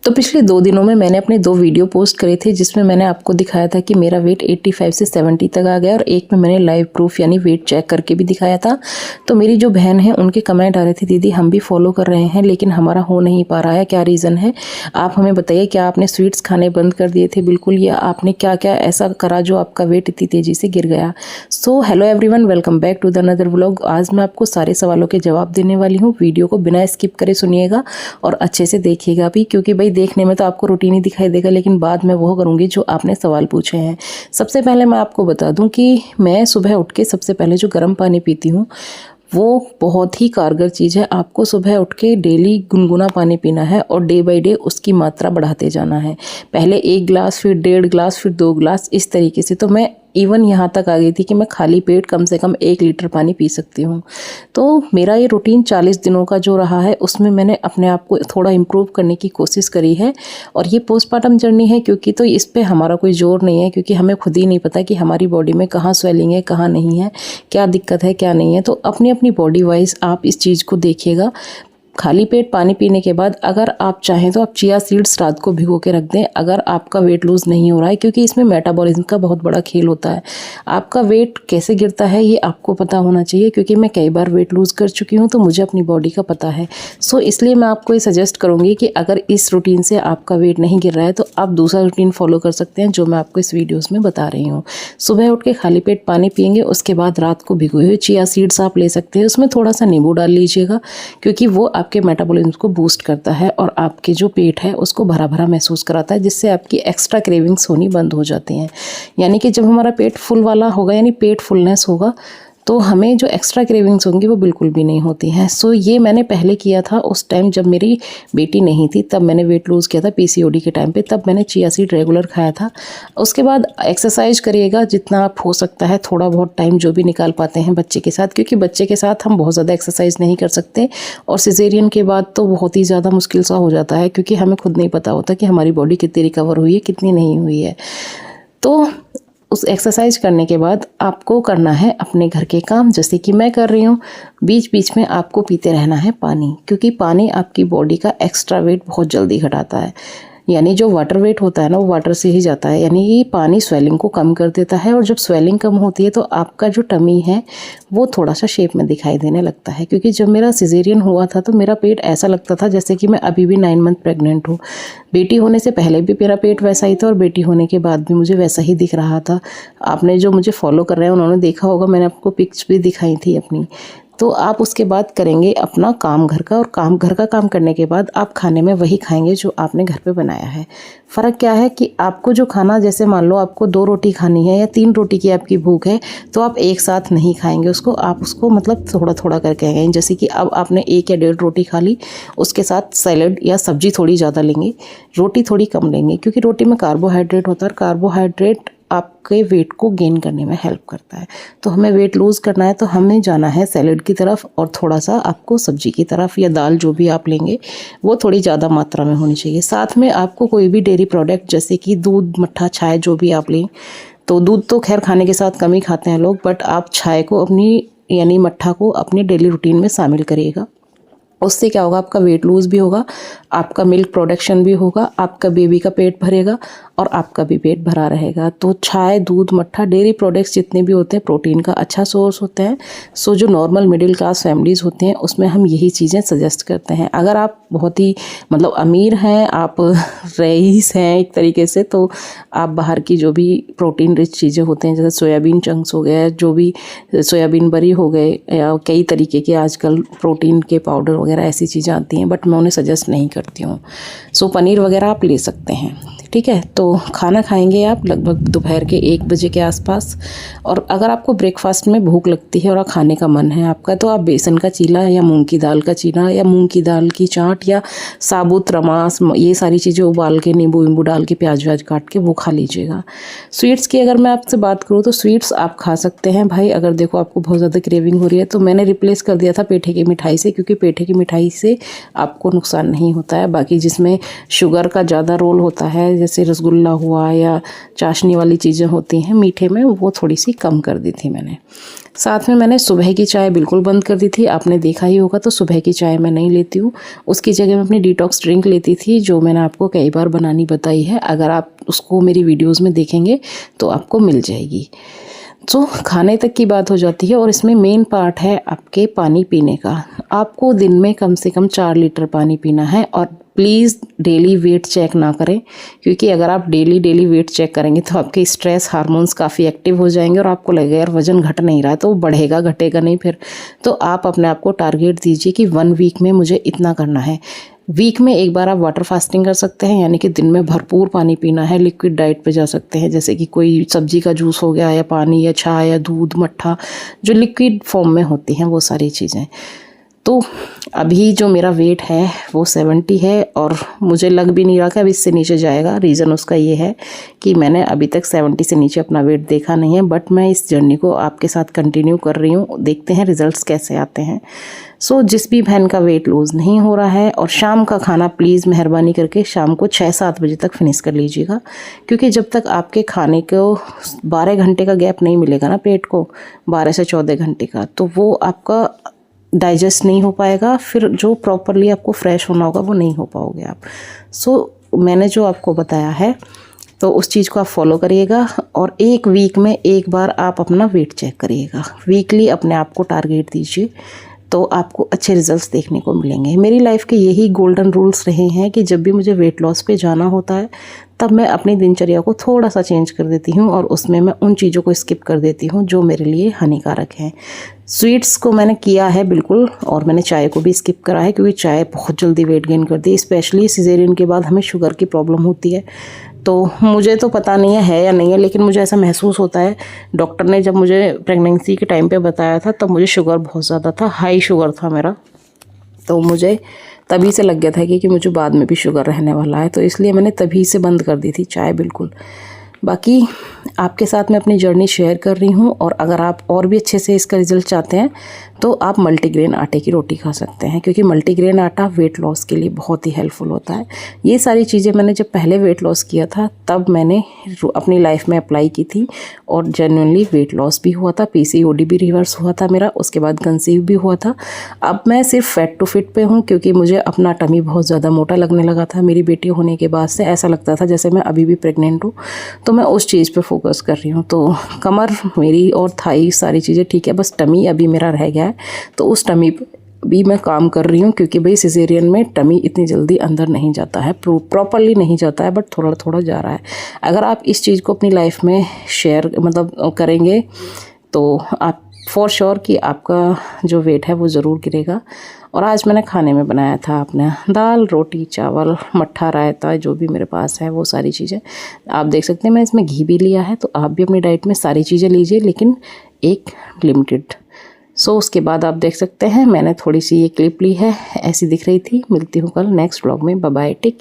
तो पिछले 2 दिनों में मैंने अपने 2 वीडियो पोस्ट करे थे जिसमें मैंने आपको दिखाया था कि मेरा वेट 85 से 70 तक आ गया और एक में मैंने लाइव प्रूफ यानी वेट चेक करके भी दिखाया था। तो मेरी जो बहन है उनके कमेंट आ रहे थे, दीदी हम भी फॉलो कर रहे हैं लेकिन हमारा हो नहीं पा रहा है, क्या रीज़न है? आप हमें बताइए, क्या आपने स्वीट्स खाने बंद कर दिए थे बिल्कुल, या आपने क्या क्या ऐसा करा जो आपका वेट इतनी तेज़ी से गिर गया? So hello everyone, welcome back to the another vlog. आज मैं आपको सारे सवालों के जवाब देने वाली हूँ। वीडियो को बिना स्किप करे सुनिएगा और अच्छे से देखिएगा भी, क्योंकि भाई देखने में तो आपको रूटीन ही दिखाई देगा लेकिन बाद में वो करूँगी जो आपने सवाल पूछे हैं। सबसे पहले मैं आपको बता दूं कि मैं सुबह उठ के सबसे पहले जो गर्म पानी पीती हूँ वो बहुत ही कारगर चीज़ है। आपको सुबह उठ के डेली गुनगुना पानी पीना है और डे बाय डे उसकी मात्रा बढ़ाते जाना है। पहले 1 गिलास, फिर 1.5 गिलास, फिर 2 गिलास, इस तरीके से। तो मैं इवन यहाँ तक आ गई थी कि मैं खाली पेट कम से कम 1 लीटर पानी पी सकती हूँ। तो मेरा ये रूटीन 40 दिनों का जो रहा है उसमें मैंने अपने आप को थोड़ा इम्प्रूव करने की कोशिश करी है। और ये पोस्टमार्टम जर्नी है क्योंकि तो इस पे हमारा कोई जोर नहीं है, क्योंकि हमें खुद ही नहीं पता कि हमारी बॉडी में कहाँ स्वेलिंग है, कहाँ नहीं है, क्या दिक्कत है, क्या नहीं है। तो अपनी अपनी बॉडी वाइज आप इस चीज़ को देखिएगा। खाली पेट पानी पीने के बाद अगर आप चाहें तो आप चिया सीड्स रात को भिगो के रख दें अगर आपका वेट लूज़ नहीं हो रहा है, क्योंकि इसमें मेटाबॉलिज्म का बहुत बड़ा खेल होता है। आपका वेट कैसे गिरता है ये आपको पता होना चाहिए, क्योंकि मैं कई बार वेट लूज़ कर चुकी हूँ तो मुझे अपनी बॉडी का पता है। सो इसलिए मैं आपको ये सजेस्ट करूँगी कि अगर इस रूटीन से आपका वेट नहीं गिर रहा है तो आप दूसरा रूटीन फॉलो कर सकते हैं जो मैं आपको इस वीडियोज़ में बता रही हूँ। सुबह उठ के खाली पेट पानी पियेंगे, उसके बाद रात को भिगोए हुए चिया सीड्स आप ले सकते हैं। उसमें थोड़ा सा नींबू डाल लीजिएगा, क्योंकि वो आपके मेटाबॉलिज्म को बूस्ट करता है और आपके जो पेट है उसको भरा भरा महसूस कराता है, जिससे आपकी एक्स्ट्रा क्रेविंग्स होनी बंद हो जाती हैं। यानी कि जब हमारा पेट फुल वाला होगा, यानी पेट फुलनेस होगा, तो हमें जो एक्स्ट्रा क्रेविंग्स होंगी वो बिल्कुल भी नहीं होती हैं। सो ये मैंने पहले किया था उस टाइम जब मेरी बेटी नहीं थी, तब मैंने वेट लूज़ किया था पीसीओडी के टाइम पे, तब मैंने चिया सीड रेगुलर खाया था। उसके बाद एक्सरसाइज करिएगा जितना आप हो सकता है, थोड़ा बहुत टाइम जो भी निकाल पाते हैं बच्चे के साथ, क्योंकि बच्चे के साथ हम बहुत ज़्यादा एक्सरसाइज नहीं कर सकते। और सिजेरियन के बाद तो बहुत ही ज़्यादा मुश्किल सा हो जाता है, क्योंकि हमें खुद नहीं पता होता कि हमारी बॉडी कितनी रिकवर हुई है, कितनी नहीं हुई है। तो उस एक्सरसाइज करने के बाद आपको करना है अपने घर के काम, जैसे कि मैं कर रही हूँ। बीच बीच में आपको पीते रहना है पानी, क्योंकि पानी आपकी बॉडी का एक्स्ट्रा वेट बहुत जल्दी घटाता है। यानी जो वाटर वेट होता है ना, वो वाटर से ही जाता है। यानी ये पानी स्वेलिंग को कम कर देता है, और जब स्वेलिंग कम होती है तो आपका जो टमी है वो थोड़ा सा शेप में दिखाई देने लगता है। क्योंकि जब मेरा सिजेरियन हुआ था तो मेरा पेट ऐसा लगता था जैसे कि मैं अभी भी 9 मंथ प्रेग्नेंट हूँ। बेटी होने से पहले भी मेरा पेट वैसा ही था और बेटी होने के बाद भी मुझे वैसा ही दिख रहा था। आपने जो मुझे फॉलो कर रहे हैं उन्होंने देखा होगा, मैंने आपको पिक्स भी दिखाई थी अपनी। तो आप उसके बाद करेंगे अपना काम घर का, और घर का काम करने के बाद आप खाने में वही खाएंगे जो आपने घर पे बनाया है। फ़र्क क्या है कि आपको जो खाना, जैसे मान लो आपको 2 रोटी खानी है या 3 रोटी की आपकी भूख है, तो आप एक साथ नहीं खाएंगे उसको, आप उसको मतलब थोड़ा थोड़ा करके खाएंगे। जैसे कि अब आपने 1 या 1.5 रोटी खा ली, उसके साथ सैलड या सब्जी थोड़ी ज़्यादा लेंगे, रोटी थोड़ी कम लेंगे, क्योंकि रोटी में कार्बोहाइड्रेट होता है और कार्बोहाइड्रेट आपके वेट को गेन करने में हेल्प करता है। तो हमें वेट लूज़ करना है तो हमें जाना है सैलेड की तरफ, और थोड़ा सा आपको सब्जी की तरफ, या दाल जो भी आप लेंगे वो थोड़ी ज़्यादा मात्रा में होनी चाहिए। साथ में आपको कोई भी डेयरी प्रोडक्ट जैसे कि दूध, मट्ठा, चाय जो भी आप लें, तो दूध तो खैर खाने के साथ कम ही खाते हैं लोग, बट आप चाय को अपनी, यानी मट्ठा को अपनी डेली रूटीन में शामिल करिएगा। उससे क्या होगा, आपका वेट लूज़ भी होगा, आपका मिल्क प्रोडक्शन भी होगा, आपका बेबी का पेट भरेगा और आपका भी पेट भरा रहेगा। तो चाय, दूध, मट्ठा, डेयरी प्रोडक्ट्स जितने भी होते हैं प्रोटीन का अच्छा सोर्स होते हैं। सो जो नॉर्मल मिडिल क्लास फैमिलीज़ होती हैं उसमें हम यही चीज़ें सजेस्ट करते हैं। अगर आप बहुत ही मतलब अमीर हैं, आप रईस हैं एक तरीके से, तो आप बाहर की जो भी प्रोटीन रिच चीज़ें होते हैं, जैसे सोयाबीन चंक्स हो गए, जो भी सोयाबीन बरी हो गए, या कई तरीके के आजकल प्रोटीन के पाउडर वगैरह ऐसी चीज़ें आती हैं, बट मैं उन्हें सजेस्ट नहीं करती हूँ। सो पनीर वगैरह आप ले सकते हैं, ठीक है। तो खाना खाएंगे आप लगभग दोपहर के 1 बजे के आसपास। और अगर आपको ब्रेकफास्ट में भूख लगती है और खाने का मन है आपका, तो आप बेसन का चीला या मूंग की दाल का चीला या मूंग की दाल की चाट या साबुत रमास, ये सारी चीज़ें उबाल के नींबू वींबू डाल के प्याज व्याज काट के वो खा लीजिएगा। स्वीट्स की अगर मैं आपसे बात करूँ तो स्वीट्स आप खा सकते हैं भाई। अगर देखो आपको बहुत ज़्यादा क्रेविंग हो रही है, तो मैंने रिप्लेस कर दिया था पेठे की मिठाई से, क्योंकि पेठे की मिठाई से आपको नुकसान नहीं होता है। बाकी जिसमें शुगर का ज़्यादा रोल होता है, जैसे रसगुल्ला हुआ या चाशनी वाली चीज़ें होती हैं मीठे में, वो थोड़ी सी कम कर दी थी मैंने। साथ में मैंने सुबह की चाय बिल्कुल बंद कर दी थी, आपने देखा ही होगा। तो सुबह की चाय मैं नहीं लेती हूँ, उसकी जगह मैं अपनी डिटॉक्स ड्रिंक लेती थी, जो मैंने आपको कई बार बनानी बताई है। अगर आप उसको मेरी वीडियोज़ में देखेंगे तो आपको मिल जाएगी। तो खाने तक की बात हो जाती है और इसमें मेन पार्ट है आपके पानी पीने का। आपको दिन में कम से कम 4 लीटर पानी पीना है। और प्लीज़ डेली वेट चेक ना करें, क्योंकि अगर आप डेली वेट चेक करेंगे तो आपके स्ट्रेस हार्मोन्स काफ़ी एक्टिव हो जाएंगे और आपको लगेगा यार वज़न घट नहीं रहा है, तो वो बढ़ेगा घटेगा नहीं फिर। तो आप अपने आप को टारगेट दीजिए कि 1 वीक में मुझे इतना करना है। वीक में एक बार आप वाटर फास्टिंग कर सकते हैं, यानी कि दिन में भरपूर पानी पीना है। लिक्विड डाइट पे जा सकते हैं, जैसे कि कोई सब्जी का जूस हो गया, या पानी या चाय या दूध मट्ठा, जो लिक्विड फॉर्म में होती हैं वो सारी चीज़ें। तो अभी जो मेरा वेट है वो 70 है और मुझे लग भी नहीं रहा कि अब इससे नीचे जाएगा। रीज़न उसका ये है कि मैंने अभी तक 70 से नीचे अपना वेट देखा नहीं है, बट मैं इस जर्नी को आपके साथ कंटिन्यू कर रही हूँ। देखते हैं रिजल्ट्स कैसे आते हैं। सो जिस भी बहन का वेट लूज़ नहीं हो रहा है, और शाम का खाना प्लीज़ मेहरबानी करके शाम को 6-7 बजे तक फिनिश कर लीजिएगा, क्योंकि जब तक आपके खाने को 12 घंटे का गैप नहीं मिलेगा ना पेट को, 12 से 14 घंटे का, तो वो आपका डाइजेस्ट नहीं हो पाएगा। फिर जो प्रॉपरली आपको फ्रेश होना होगा वो नहीं हो पाओगे आप। सो मैंने जो आपको बताया है तो उस चीज़ को आप फॉलो करिएगा, और 1 वीक में एक बार आप अपना वेट चेक करिएगा। वीकली अपने आप को टारगेट दीजिए, तो आपको अच्छे रिजल्ट्स देखने को मिलेंगे। मेरी लाइफ के यही गोल्डन रूल्स रहे हैं कि जब भी मुझे वेट लॉस पे जाना होता है तब मैं अपनी दिनचर्या को थोड़ा सा चेंज कर देती हूँ, और उसमें मैं उन चीज़ों को स्किप कर देती हूँ जो मेरे लिए हानिकारक हैं। स्वीट्स को मैंने किया है बिल्कुल, और मैंने चाय को भी स्किप करा है, क्योंकि चाय बहुत जल्दी वेट गेन करती है। स्पेशली सिजेरियन के बाद हमें शुगर की प्रॉब्लम होती है। तो मुझे तो पता नहीं है या नहीं है, लेकिन मुझे ऐसा महसूस होता है। डॉक्टर ने जब मुझे प्रेगनेंसी के टाइम पे बताया था तब मुझे शुगर बहुत ज़्यादा था, हाई शुगर था मेरा। तो मुझे तभी से लग गया था कि मुझे बाद में भी शुगर रहने वाला है, तो इसलिए मैंने तभी से बंद कर दी थी चाय बिल्कुल। बाकी आपके साथ मैं अपनी जर्नी शेयर कर रही हूँ, और अगर आप और भी अच्छे से इसका रिज़ल्ट चाहते हैं तो आप मल्टीग्रेन आटे की रोटी खा सकते हैं, क्योंकि मल्टीग्रेन आटा वेट लॉस के लिए बहुत ही हेल्पफुल होता है। ये सारी चीज़ें मैंने जब पहले वेट लॉस किया था तब मैंने अपनी लाइफ में अप्लाई की थी, और जेन्युइनली वेट लॉस भी हुआ था, PCOD भी रिवर्स हुआ था मेरा, उसके बाद कंसीव भी हुआ था। अब मैं सिर्फ फैट टू फिट पे हूँ, क्योंकि मुझे अपना टमी बहुत ज़्यादा मोटा लगने लगा था। मेरी बेटी होने के बाद से ऐसा लगता था जैसे मैं अभी भी प्रेग्नेंट हूँ, तो मैं उस चीज़ पे फोकस कर रही हूँ। तो कमर मेरी और थाई सारी चीज़ें ठीक है, बस टमी अभी मेरा रह गया है, तो उस टमी पे भी मैं काम कर रही हूँ, क्योंकि भाई सिजेरियन में टमी इतनी जल्दी अंदर नहीं जाता है, प्रॉपरली नहीं जाता है, बट थोड़ा थोड़ा जा रहा है। अगर आप इस चीज़ को अपनी लाइफ में शेयर करेंगे तो आप फॉर श्योर कि आपका जो वेट है वो ज़रूर गिरेगा। और आज मैंने खाने में बनाया था अपने दाल रोटी चावल मट्ठा रायता, जो भी मेरे पास है वो सारी चीज़ें आप देख सकते हैं। मैं इसमें घी भी लिया है, तो आप भी अपनी डाइट में सारी चीज़ें लीजिए, लेकिन एक लिमिटेड। उसके बाद आप देख सकते हैं मैंने थोड़ी सी ये क्लिप ली है, ऐसी दिख रही थी। मिलती हूँ कल नेक्स्ट व्लॉग में। Bye bye, take.